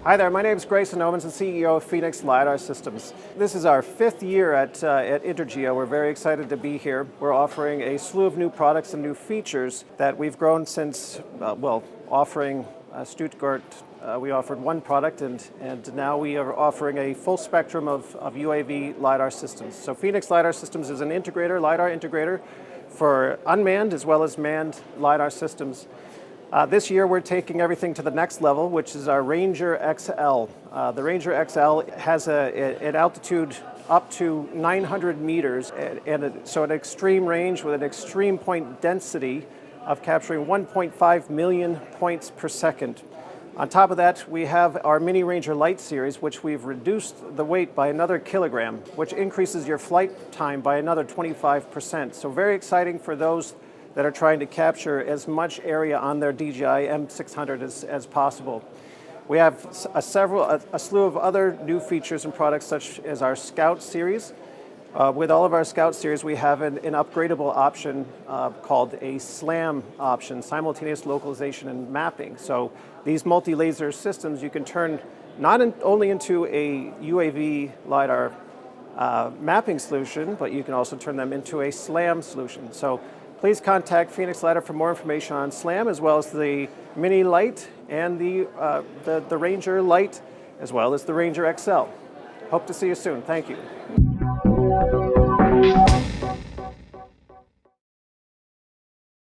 Hi there, my name is Grayson Omens, the CEO of Phoenix LiDAR Systems. This is our 5th year at INTERGEO. We're very excited to be here. We're offering a slew of new products and new features that we've grown since, offering Stuttgart, we offered one product and now we are offering a full spectrum of UAV LiDAR systems. So Phoenix LiDAR Systems is an integrator, LiDAR integrator for unmanned as well as manned LiDAR systems. This year we're taking everything to the next level, which is our Ranger XL. The Ranger XL has an altitude up to 900 meters, so an extreme range with an extreme point density of capturing 1.5 million points per second. On top of that, we have our Mini Ranger Light series, which we've reduced the weight by another kilogram, which increases your flight time by another 25%. So very exciting for those that are trying to capture as much area on their DJI M600 as possible. We have a slew of other new features and products such as our Scout series. With all of our Scout series, we have an upgradable option called a SLAM option, simultaneous localization and mapping. So these multi-laser systems you can turn not only into a UAV LiDAR mapping solution, but you can also turn them into a SLAM solution. So please contact Phoenix LiDAR for more information on SLAM, as well as the Mini Light and the Ranger Light, as well as the Ranger XL. Hope to see you soon. Thank you.